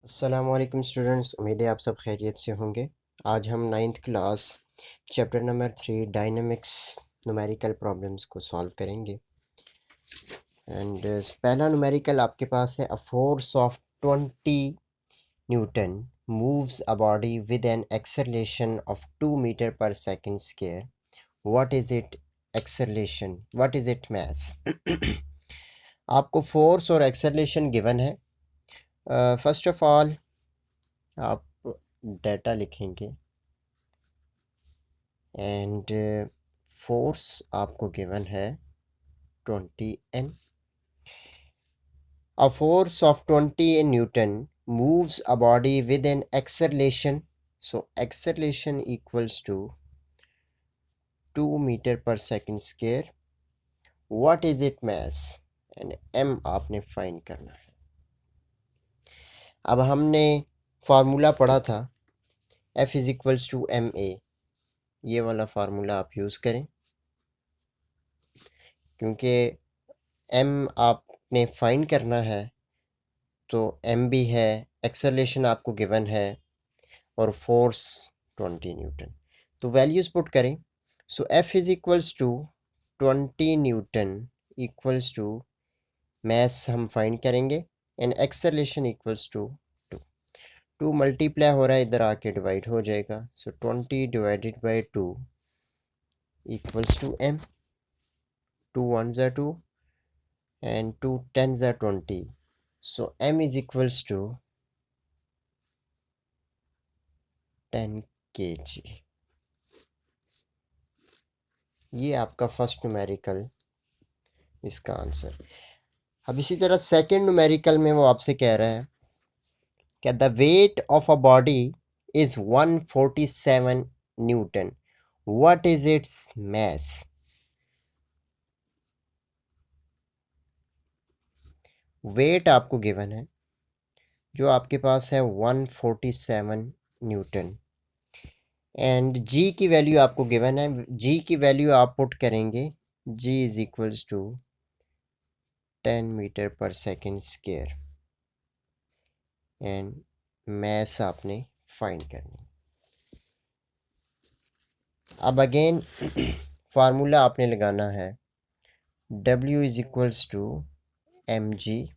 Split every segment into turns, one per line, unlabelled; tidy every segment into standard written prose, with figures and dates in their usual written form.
अस्सलामुअलैकुम स्टूडेंट्स, उम्मीद है आप सब खैरियत से होंगे। आज हम 9th class chapter number 3 dynamics numerical problems को सॉल्व करेंगे। एंड पहला न्यूमेरिकल आपके पास है, a force of 20 newton moves a body with an acceleration of 2 metre per second square. What is it acceleration, what is it mass. आपको force और acceleration given है। First of all आप data लिखेंगे and force आपको given है 20 N। A force of 20 Newton moves a body with an acceleration. So acceleration equals to 2 meter per second square. What is its mass? And m आपने find करना है। अब हमने formula पढ़ा था F is equals to ma। ये वाला formula आप यूज़ करें, क्योंकि m आपने फाइंड करना है तो m भी है, एक्सेलरेशन आपको गिवन है और फोर्स 20 न्यूटन। तो वैल्यूज़ पुट करें। So F is equals to 20 newton equals to mass हम फाइंड करेंगे and acceleration equals to 2 multiply हो रहा है, इधर आके डिवाइड हो जाएगा। So 20 divided by 2 equals to m। 2 1s are 2 and 2 10s are 20। So m is equals to 10 kg। ये आपका फर्स्ट न्यूमेरिकल, इसका आंसर। अब इसी तरह सेकंड न्यूमेरिकल में वो आपसे कह रहा है कि the weight of a body is 147 newton. What is its mass. Weight आपको गिवन है, जो आपके पास है 147 न्यूटन एंड जी की वैल्यू आपको गिवन है। जी की वैल्यू आप पुट करेंगे, G is equals to 10 metre पर सेकेंड स्क्वायर एंड मैस आपने फाइंड करनी। अब अगेन फार्मूला आपने लगाना है, W is equals to M G.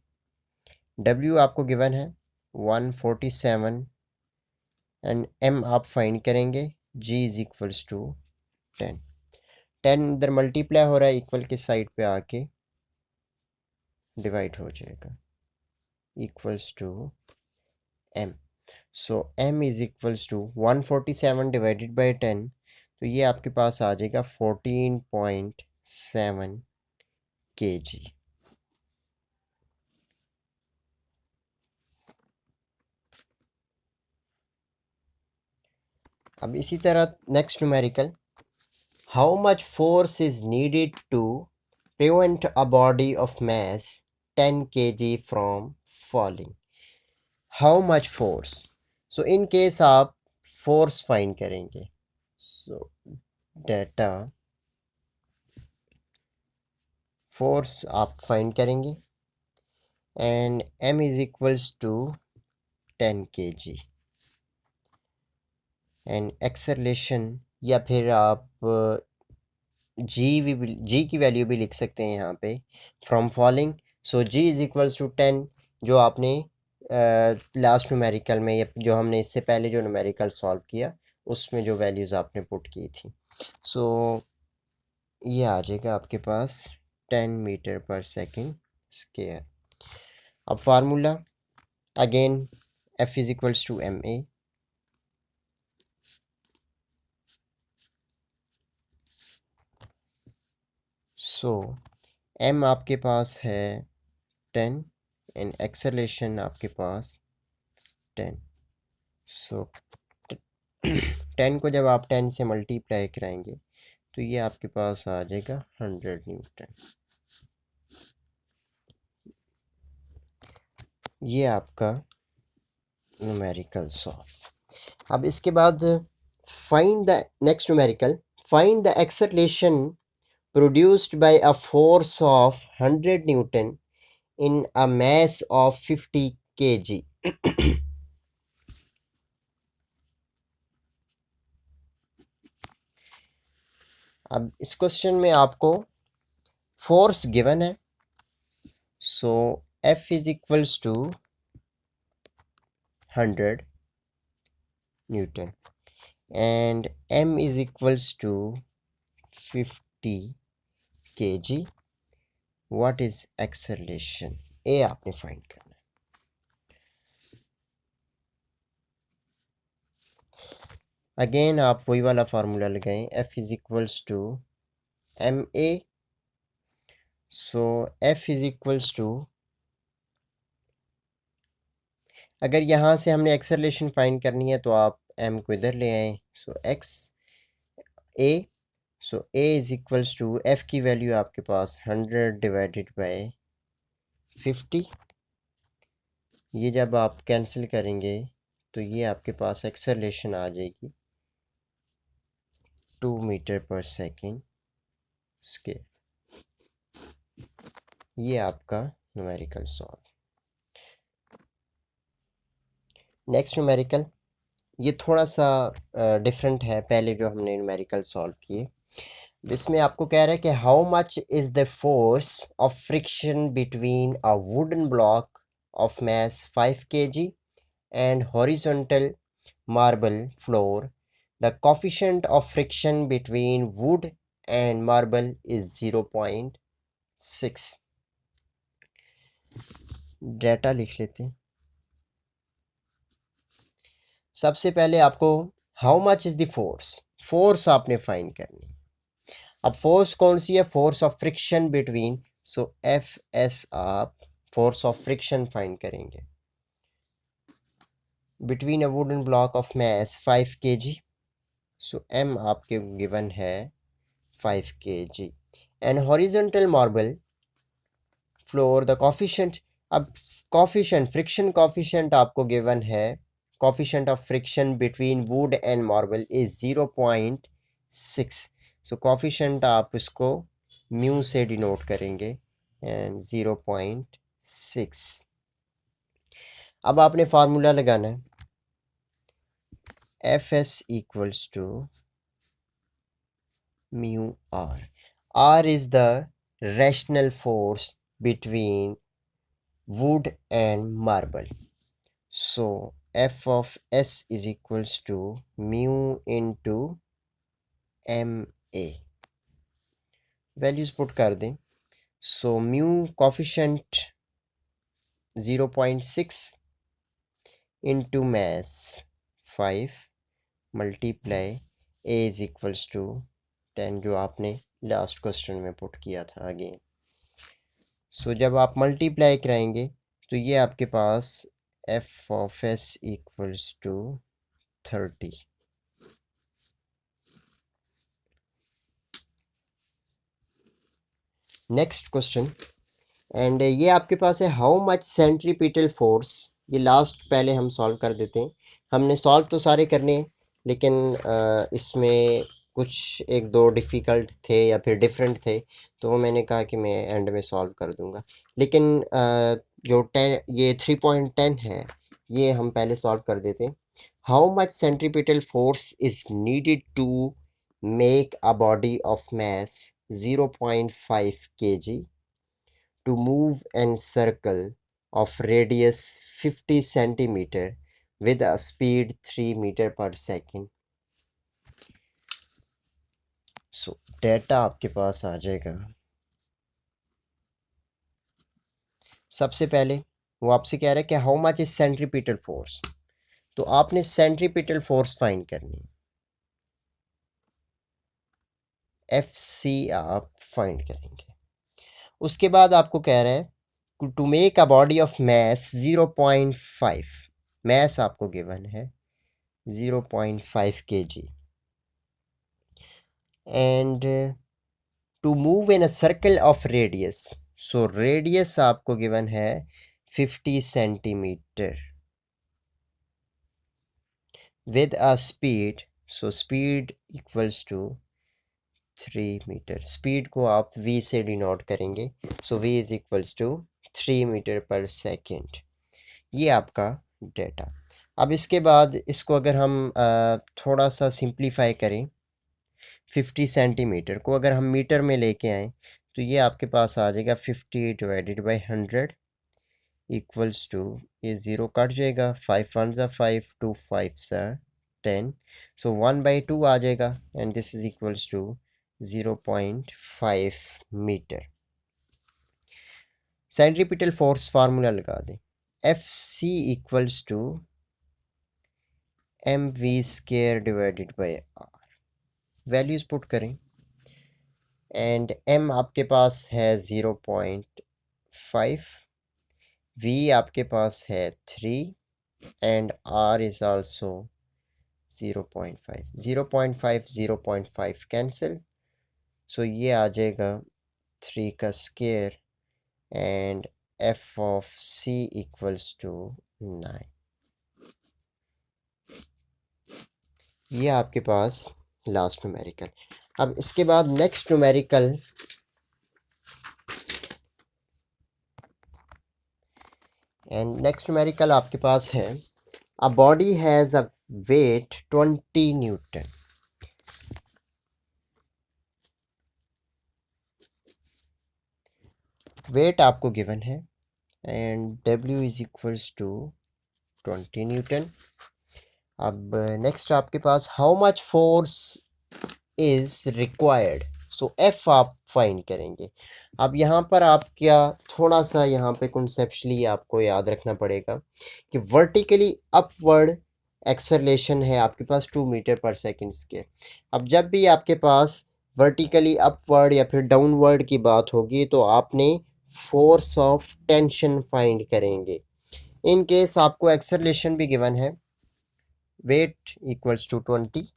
W आपको गिवन है 147 एंड m आप फाइंड करेंगे, G इज इक्वल्स टू 10। 10 इधर मल्टीप्लाई हो रहा है, इक्वल के साइड पे आके डिवाइड हो जाएगा, equals to m। So m is equals to 147 divided by 10, तो ये आपके पास आ जाएगा 14.7 kg। अब इसी तरह next numerical, how much force is needed to prevent a body of mass 10 kg from falling। How much force? So in case आप force find करेंगे, so data force आप find करेंगे and m is equals to 10 kg and acceleration, या फिर आप जी की value भी लिख सकते हैं यहाँ पे, from falling. So G is equals to 10, जो आपने लास्ट न्यूमेरिकल में या जो हमने इससे पहले जो न्यूमेरिकल सॉल्व किया उसमें जो वैल्यूज़ आपने पुट की थी। सो ये आ जाएगा आपके पास 10 मीटर पर सेकेंड स्क्वायर। अब formula again F is equals to M A. So m आपके पास है 10 एंड एक्सेलरेशन आपके पास 10। सो 10 को जब आप 10 से मल्टीप्लाई कराएंगे तो ये आपके पास आ जाएगा 100 न्यूटन। ये आपका न्यूमेरिकल सॉल्व। अब इसके बाद find the next numerical, find the acceleration produced by a force of 100 Newton in a mass of 50 kg। अब इस क्वेश्चन में आपको फोर्स गिवन है, so F is equals to 100 newton and M is equals to 50 kg. What is acceleration? A आपने find करना है। Again आप वही वाला फार्मूला लगाएं, F is equals to ma, so F is equals to, अगर यहाँ से हमने एक्सेलरेशन फाइंड करनी है तो आप m को इधर ले आए, so x a, so a is equals to f की वैल्यू आपके पास 100 डिवाइडेड बाय 50, ये जब आप कैंसिल करेंगे तो ये आपके पास एक्सेलरेशन आ जाएगी 2 मीटर पर सेकेंड स्क्वायर। ये आपका न्यूमेरिकल सॉल्व। नेक्स्ट न्यूमेरिकल, ये थोड़ा सा डिफरेंट है पहले जो हमने न्यूमेरिकल सॉल्व किए। इसमें आपको कह रहा है कि how much is the force of friction between a wooden block of mass 5 kg and horizontal marble floor. The coefficient of friction between wood and marble is 0.6. Data लिख लेते हैं। सबसे पहले आपको how much is the force आपने find करनी। अब force कौन सी है? Force of friction between, so F S आप फोर्स ऑफ फ्रिक्शन फाइंड करेंगे between a wooden block of mass 5 kg, so M आपके गिवन है 5 kg and horizontal marble floor the coefficient. अब कॉफिशेंट, फ्रिक्शन कॉफिशेंट आपको given है, coefficient of friction between wood and marble is 0.6, so coefficient आप इसको mu से denote करेंगे and 0.6। अब आपने फार्मूला लगाना है, F S equals to mu R. R is the rational force between wood and marble, so f of s is equals to mu into ma, values put कर दें, so mu coefficient 0.6 into mass 5 multiply A is equals to 10, जो आपने last question में put किया था again. सो जब आप multiply कराएंगे तो ये आपके पास F of S equals to 30। Next question, and ये आपके पास है हाउ मच सेंट्रीपिटल फोर्स। ये लास्ट पहले हम सॉल्व कर देते हैं। हमने सॉल्व तो सारे करने हैं लेकिन इसमें कुछ एक दो डिफ़िकल्ट थे या फिर डिफरेंट थे, तो वो मैंने कहा कि मैं एंड में सॉल्व कर दूंगा। लेकिन जो 10, ये 3.10 है, ये हम पहले सॉल्व कर देते हैं। How much centripetal force is needed to make a body of mass 0.5 kg to move an circle of radius 50 centimeter with a speed 3 meter per second. So data आपके पास आ जाएगा। सबसे पहले वो आपसे कह रहा है कि how much is centripetal force, तो आपने सेंट्रीपिटल फोर्स फाइंड करनी है, एफ सी आप फाइंड करेंगे। उसके बाद आपको कह रहा है to make a body of mass 0.5, mass आपको गिवन है 0.5 kg and to move in a circle of radius, so radius आपको गिवन है 50 centimetre with a speed, so speed equals to 3 metre. Speed को आप v से denote करेंगे, so v is equals to 3 metre पर second. ये आपका data. अब इसके बाद इसको अगर हम थोड़ा सा सिंप्लीफाई करें 50 सेंटीमीटर को अगर हम मीटर में लेके आए तो ये आपके पास आ जाएगा 50 डिवाइडेड बाई 100 इक्वल्स टू, ये ज़ीरो कट जाएगा, 5 1 ज़ा 5, 2 5 ज़ा 10, सो 1/2 आ जाएगा and this is equals to 0.5 metre. Centripetal force formula लगा दें, F C equals to M V square divided by R, values put करें एंड एम आपके पास है 0.5, वी आपके पास है 3 and R is also 0.5, 0.5 0.5 cancel, so ये आ जाएगा 3 का square and F of C equals to 9। ये आपके पास लास्ट न्यूमेरिकल। अब इसके बाद नेक्स्ट न्यूमेरिकल आपके पास है, a body has a weight 20 newton, weight आपको गिवन है and W is equals to 20 newton. अब नेक्स्ट आपके पास how much force is required, so F आप फाइंड करेंगे। अब यहाँ पर आप क्या थोड़ा सा यहाँ पे कॉन्सेप्चुअली आपको याद रखना पड़ेगा कि वर्टिकली अपवर्ड एक्सेलरेशन है आपके पास 2 मीटर पर सेकंड स्क्वायर। अब जब भी आपके पास वर्टिकली अपवर्ड या फिर डाउनवर्ड की बात होगी तो आपने फोर्स ऑफ टेंशन फाइंड करेंगे। इन केस आपको एक्सेलरेशन भी गिवन है, weight equals to 20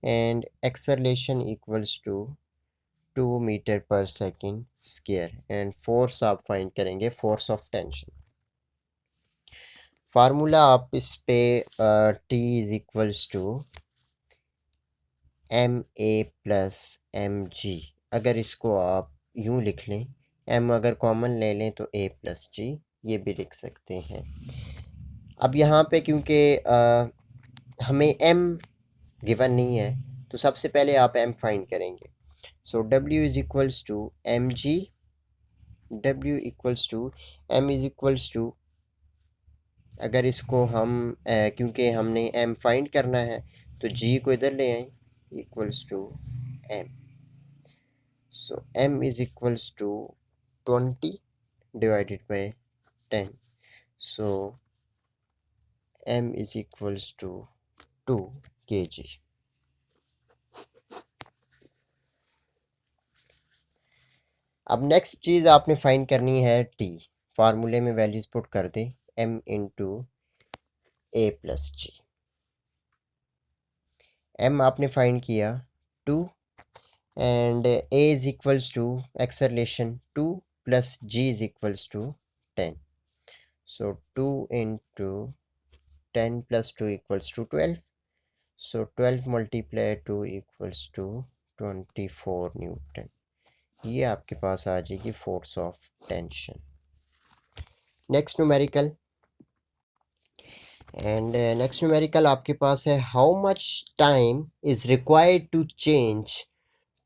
and acceleration equals to 2 metre पर सेकेंड स्क्वायर एंड फोर्स आप फाइंड करेंगे, फोर्स ऑफ टेंशन। फार्मूला आप इस पे T is equals to M a plus m g, अगर इसको आप यूं लिख लें, m अगर कॉमन ले लें तो a प्लस जी, ये भी लिख सकते हैं। अब यहाँ पे क्योंकि हमें m गिवन नहीं है तो सबसे पहले आप m फाइंड करेंगे, so W is equals to M g, W equals to m is equals to, अगर इसको हम क्योंकि हमने m फाइंड करना है तो g को इधर ले आए equals to m, so m is equals to 20 divided by 10, so m is equals to 2 kg। अब नेक्स्ट चीज़ आपने फाइंड करनी है T, फार्मूले में वैल्यूज पुट कर दें, m into a plus g. m आपने फाइंड किया 2 and a is equals to acceleration 2 plus g is equals to 10, so 2 into 10 plus 2 equals to 12, so 12 multiply 2 equals to 24 newton. ये आपके पास आ जाएगी force of tension. Next numerical and next numerical आपके पास है, how much time is required to change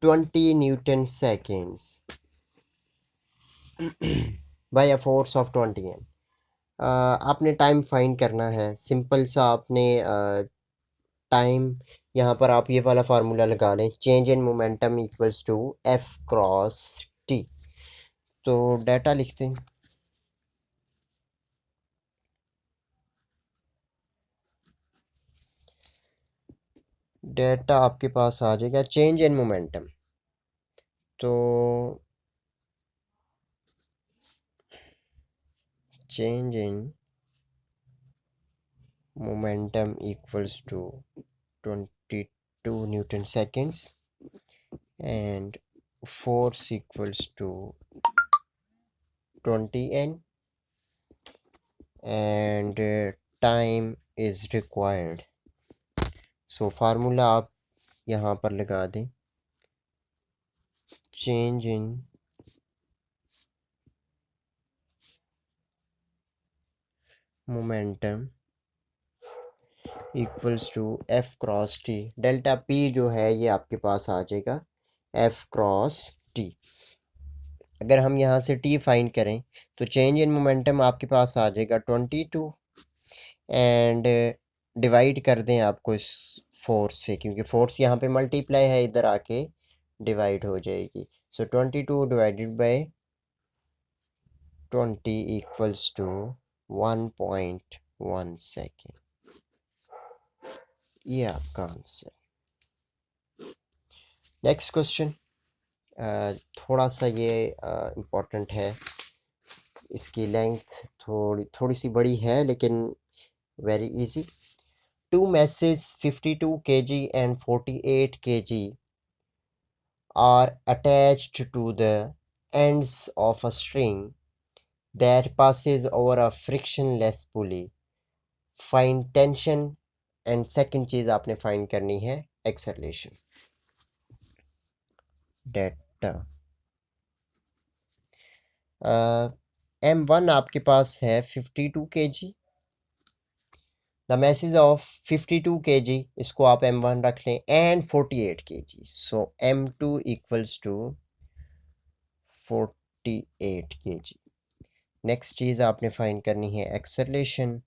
20 newton seconds bye a force of 20 n। आपने time find करना है, सिंपल सा आपने टाइम यहाँ पर आप ये वाला फार्मूला लगा लें, change in momentum equals to F cross t. तो डाटा लिखते हैं, डेटा आपके पास आ जाएगा चेंज इन मोमेंटम, तो change in momentum equals to 22 newton seconds and force equals to 20 n and time is required. So formula आप यहाँ पर लगा दें, change in momentum equals to F cross t. Delta p जो है ये आपके पास आ जाएगा एफ क्रॉस टी। अगर हम यहाँ से टी फाइंड करें तो चेंज इन मोमेंटम आपके पास आ जाएगा 22 एंड डिवाइड कर दें आपको इस फोर्स से, क्योंकि फोर्स यहाँ पे मल्टीप्लाई है, इधर आके डिवाइड हो जाएगी। So 22 divided by 20 equals to 1.1 second. ये आपका आंसर। नेक्स्ट क्वेश्चन थोड़ा सा ये इम्पोर्टेंट है, इसकी लेंथ थोड़ी सी बड़ी है लेकिन very easy. Two masses 52 kg and 48 kg are attached to the ends of a string that passes over a frictionless pulley. Find tension and second चीज आपने find करनी है acceleration. Data M1 आपके पास है 52 kg। The masses of 52 kg, इसको आप M1 रख लें, and 48 kg। So M2 equals to 48 kg। Next चीज़ आपने फाइंड करनी है एक्सेलरेशन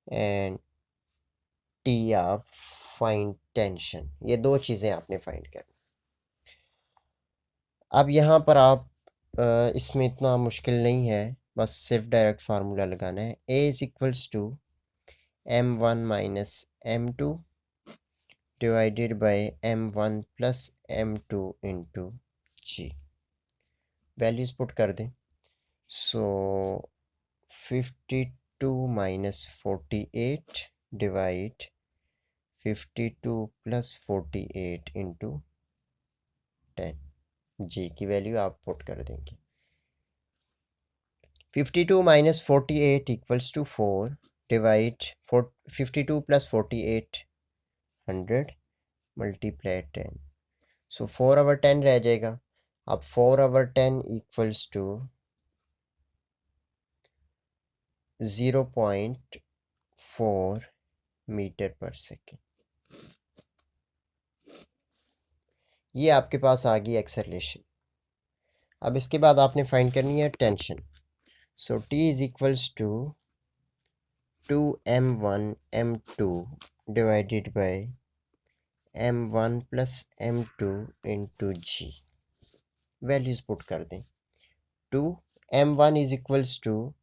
एंड टी आप फाइंड टेंशन। ये दो चीज़ें आपने फाइंड करनी। अब यहाँ पर आप इसमें इतना मुश्किल नहीं है, बस सिर्फ डायरेक्ट फार्मूला लगाना है। A is equals to M1 minus M2 divided by M1 plus M2 into G। Values put कर दें। So 52 minus 48 divide 52 plus 48 into 10। G की वैल्यू आप पुट कर देंगे। 52 minus 48 equals to 4 divide 52 plus 48 100 multiply 10। So 4/10 रह जाएगा। अब 4/10 equals to 0.4 metre पर सेकेंड। ये आपके पास आ गई एक्सेलरेशन। अब इसके बाद आपने फाइंड करनी है tension. So T is equals to 2m1 m2 divided by m1 plus m2 into G। Values put कर दें। 2m1 is equals to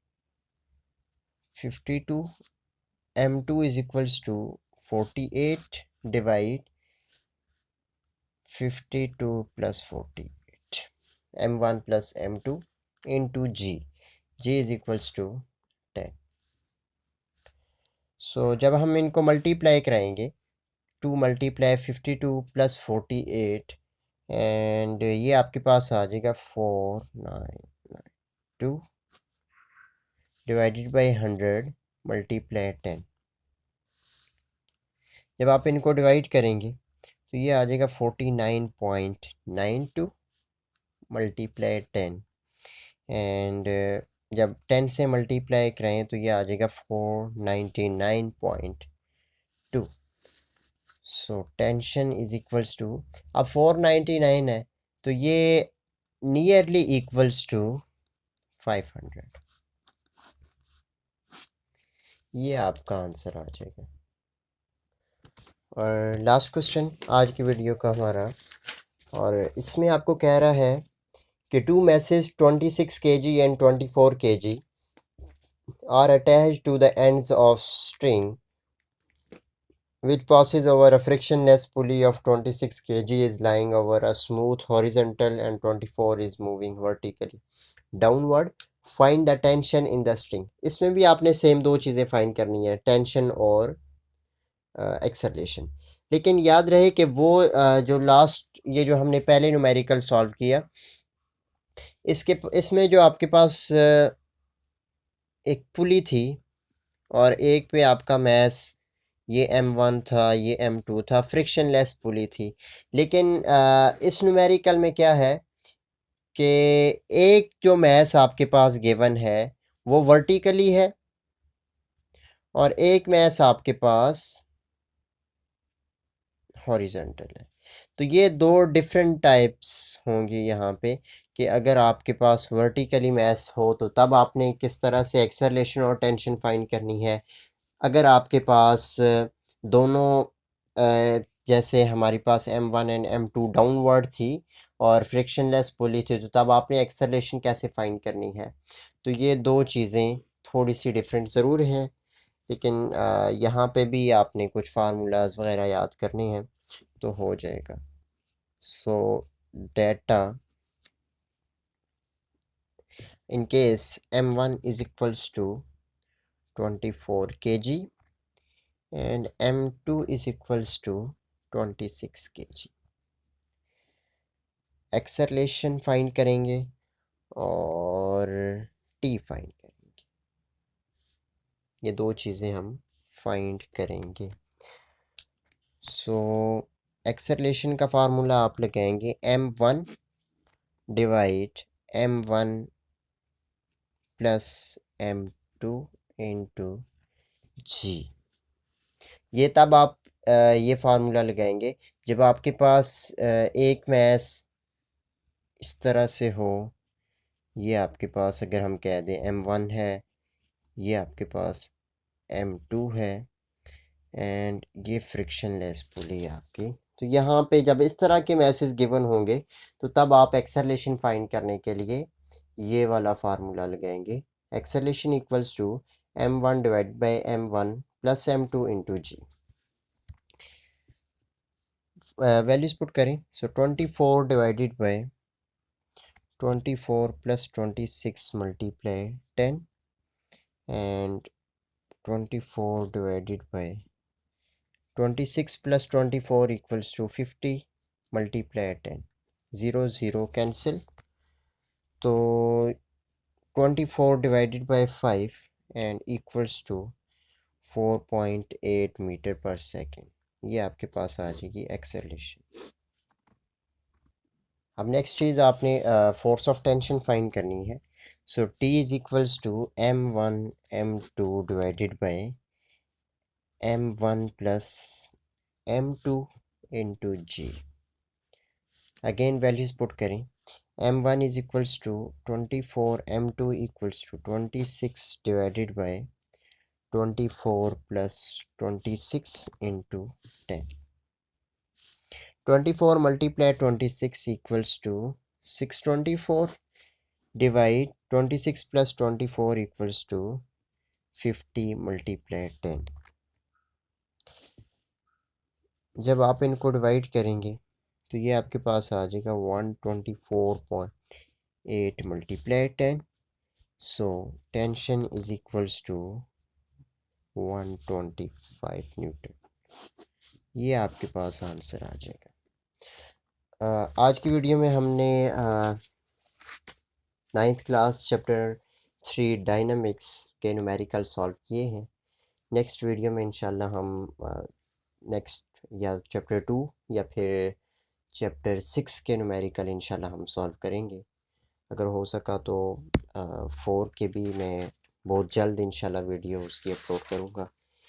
52, m2 is equals to 48 divide 52 plus 48 m1 plus m2 into G। G is equals to 10। So जब हम इनको multiply कराएंगे, 2 multiply 52 plus 48 and ये आपके पास आ जाएगा 4992 डिवाइडेड बाई 100 मल्टीप्लाई 10। जब आप इनको डिवाइड करेंगे तो ये आ जाएगा 49.92 मल्टीप्लाई 10 एंड जब 10 से मल्टीप्लाई कराएं तो ये आ जाएगा 499.2। So tension is equals to, अब 499 है तो ये नियरली इक्वल्स टू 500। ये आपका आंसर आ जाएगा। और लास्ट क्वेश्चन आज की वीडियो का हमारा, और इसमें आपको कह रहा है कि 2 masses 26 kg and 24 kg are attached to the ends of string which passes over a frictionless pulley of 26 kg is lying over a smooth horizontal and 24 is moving vertically downward. Find the tension in the string। इसमें भी आपने same दो चीज़ें find करनी है, tension और acceleration. लेकिन याद रहे कि वो जो लास्ट ये जो हमने पहले न्यूमेरिकल सॉल्व किया, इसमें जो आपके पास एक पुली थी और एक पे आपका मैस, ये M1 था, ये M2 था, फ्रिक्शनलेस पुली थी। लेकिन इस न्यूमेरिकल में क्या है कि एक जो मैस आपके पास गिवन है वो वर्टिकली है और एक मैस आपके पास हॉरिजॉन्टल है। तो ये दो डिफरेंट टाइप्स होंगी यहाँ पे कि अगर आपके पास वर्टिकली मैस हो तो तब आपने किस तरह से एक्सेलरेशन और टेंशन फाइंड करनी है। अगर आपके पास दोनों जैसे हमारे पास M1 एंड M2 डाउनवर्ड थी और फ्रिक्शनलेस पुली थी तो तब आपने एक्सेलरेशन कैसे फाइंड करनी है। तो ये दो चीज़ें थोड़ी सी डिफरेंट ज़रूर हैं, लेकिन यहाँ पे भी आपने कुछ फार्मूलाज वगैरह याद करने हैं तो हो जाएगा। सो data in case M1 is equals to 24 kg and M2 is equals to 26 kg। Acceleration find करेंगे और टी फाइंड करेंगे, ये दो चीज़ें हम फाइंड करेंगे। सो एक्सेलरेशन का फार्मूला आप लगाएंगे M1 divide M1 plus M2 into जी। ये तब आप ये फार्मूला लगाएंगे जब आपके पास एक मैस इस तरह से हो, ये आपके पास अगर हम कह दें M1 है, ये आपके पास M2 है एंड ये फ्रिक्शनलेस पुली है आपकी। तो यहाँ पे जब इस तरह के मैसेज गिवन होंगे तो तब आप एक्सेलरेशन फाइंड करने के लिए ये वाला फार्मूला लगाएंगे। Acceleration equals to M1 divide by M1 plus M2 into g. Values put करें। So 24 divided by 24 plus 26 multiply 10 and 24 divided by 26 plus 24 equals to 50 multiply 10, 0 0 cancel। तो 24 divided by 5 and equals to 4.8 metre पर second, ये आपके पास आ जाएगी acceleration. अब next चीज़ आपने फोर्स ऑफ टेंशन फाइंड करनी है। So T is equals to M1 M2 divided by M1 plus M2 into G। Again values put करें। M1 is equals to 24, M2 equals to 26 divided by 24 plus 26 into 10। 24 multiply 26 equals to 624 divide 26 plus 24 equals to 50 multiply 10। जब आप इनको divide करेंगे तो ये आपके पास आ जाएगा 124.8 multiply 10। So tension is equals to 125 newton, ये आपके पास आंसर आ जाएगा। आज की वीडियो में हमने 9th क्लास चैप्टर 3 डायनामिक्स के न्यूमेरिकल सॉल्व किए हैं। नेक्स्ट वीडियो में इंशाल्लाह हम नेक्स्ट या चैप्टर 2 या फिर चैप्टर 6 के न्यूमेरिकल इंशाल्लाह हम सॉल्व करेंगे। अगर हो सका तो 4 के भी मैं बहुत जल्द इंशाल्लाह वीडियो उसकी अपलोड करूँगा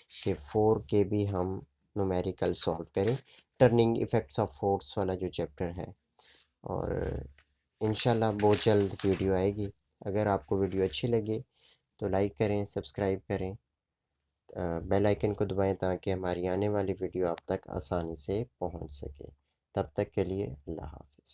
कि 4 के भी हम न्यूमेरिकल सॉल्व करें, टर्निंग इफ़ेक्ट्स ऑफ फोर्स वाला जो चैप्टर है। और इंशाल्लाह बहुत जल्द वीडियो आएगी। अगर आपको वीडियो अच्छी लगे तो लाइक करें, सब्सक्राइब करें, बेल आइकन को दबाएं ताकि हमारी आने वाली वीडियो आप तक आसानी से पहुंच सके। तब तक के लिए अल्लाह हाफ़िज़।